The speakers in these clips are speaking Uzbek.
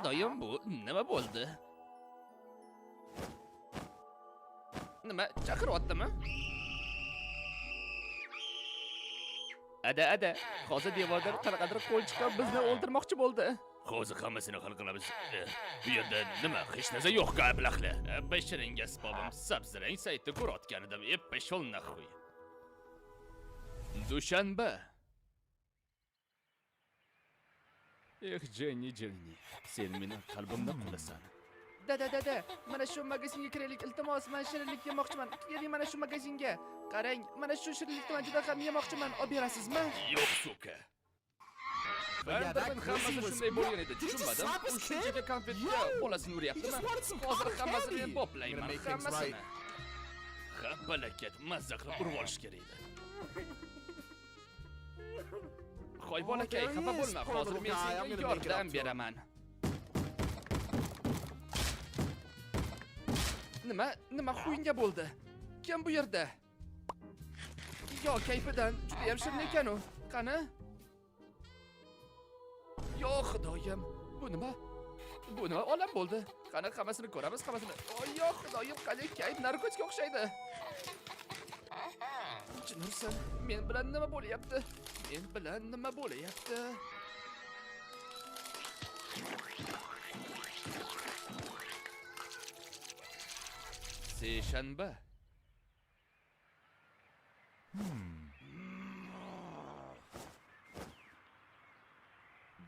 Xudoyim, bu nima bo'ldi? Nima chaqiryaptimi? Ada, hozir devordan qanaqadir qo'l chiqib bizni o'ldirmoqchi bo'ldi. Hozir hammasini hal qilamiz. Bu yerda nima, hech narsa yo'q-ku, ablaqlar. Bashiringa asbobim sabzirang saytda ko'rayotgan edim. Peshol naxuy. Dushanba. Jenny, sen meni qalbimda qilasan. Da. Mana shu magazinga kiraylik, iltimos, men shirinlik yemoqchiman. Keling mana shu magazinga. Qarang, mana shu shirinlikni men juda ham yemoqchiman. Olib berasizmi? Yo'q, suka. Ben hammasi shunday bo'lgan edi, tushunmadim. U shunchaga konfetga bolasini uryaptimi? Hozir hammasini men boplayman, hammasini. Ha, balakat, mazza qilib urib olish kerak edi. Qo'y bolakay, xafa bo'lma, hozir men senga yordam beraman. Nima xuyinga bo'ldi? Kim bu yerda? Yo, kayfidan juda ham shirin ekan u. Qani? Yo, xudoyim, bu nima? Bu nima olam bo'ldi? Qani hammasini ko'ramiz, hammasini. Yo, xudoyim, qani kayf narkotikga o'xshaydi. Jinursan, men bilan nima bo'lyapti? Seshanba.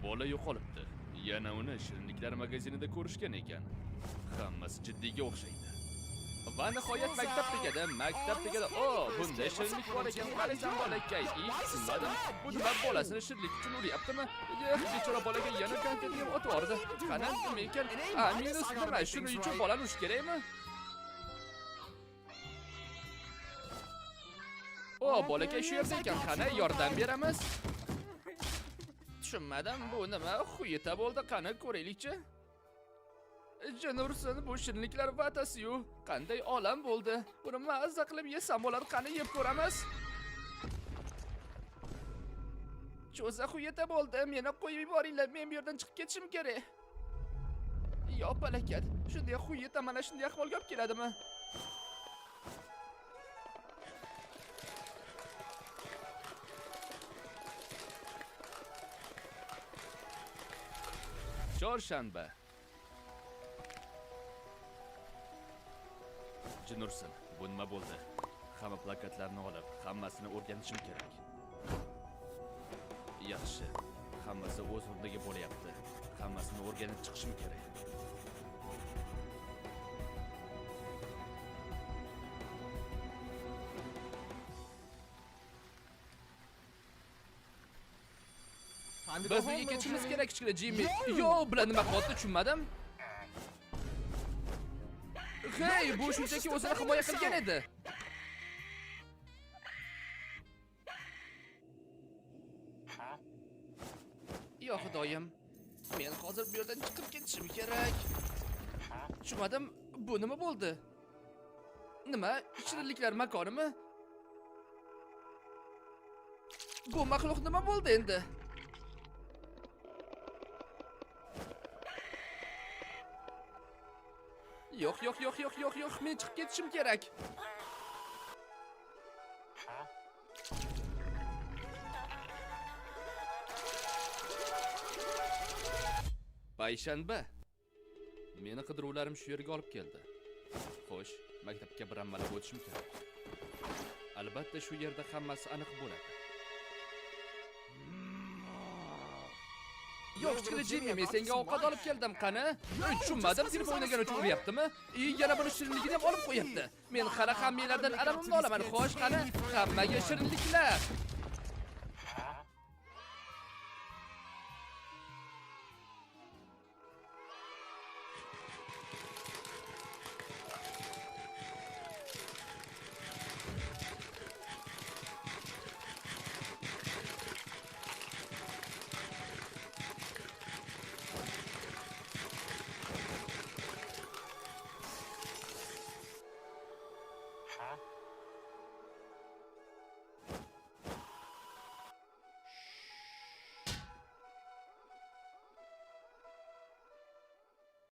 Bola yo'qolibdi. Yana uni shirinliklar magazinida ko'rishgan ekan. Hammasi jiddiyga o'xshaydi. Va nihoyat maktab tegadi. Bunday shirinlik bor ekan, qaraysan bolakay. Tushunmadim. Bu nima bolasini shirinlik uchun uryaptimi? Bechora bolaga yana konfet yeb o'tvordi. Qani nima ekan? Minus nima? Shuning uchun bolani urish kerakmi? Bolakay shu yerda ekan, qani yordam beramiz. Tushunmadim, bu nima xuyita bo'ldi, qani ko'raylikchi. Jinursin, bu shirinliklar vatasi-yu. Qanday olam bo'ldi? Buni mazza qilib yesam bo'ladi, qani yeb ko'ramiz. Cho'za xuyita bo'ldi, meni qo'yib yuboringlar, men bu yerdan chiqib ketishim kerak. Yo, balakat, shunday xuyita mana shunday ahvolga olib keladimi? Chorshanba. Jinursin, bu nima bo'ldi? Hamma plakatlarni olib, hammasini o'rganishim kerak. Yaxshi, hammasi o'z o'rniga bo'lyapti. Hammasini o'rganib chiqishim kerak. Biz uyga ketishimiz kerak, kichkina Jimmy. Yo, bilan nima qilyapti, tushunmadim. Hey, bu shunchaki o'zini himoya qilgan edi. Yo, xudoyim. Men hozir bu yerdan chiqib ketishim kerak. Tushunmadim, bu nima bo'ldi? Nima? Shirinliklar makonimi? Bu maxluq nima bo'ldi endi? Yo'q, men chiqib ketishim kerak. Payshanba. Meni qidiruvlarim shu yerga olib keldi. Xo'sh, maktabga bir amallab o'tishim kerak. Albatta shu yerda hammasi aniq bo'ladi. Yo'q, kichkina Jimmy, men senga ovqat olib keldim, qani? Tushunmadim, telefon o'ynagan uchun uryaptimi? Yana buni shirinligini ham olib qo'yapti. Men hali hammalardan alamimni olaman, xo'sh, qani? Hammaga shirinliklar.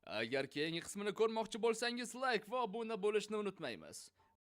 Agar keyingi qismini ko'rmoqchi bo'lsangiz, like va obuna bo'lishni unutmaymiz.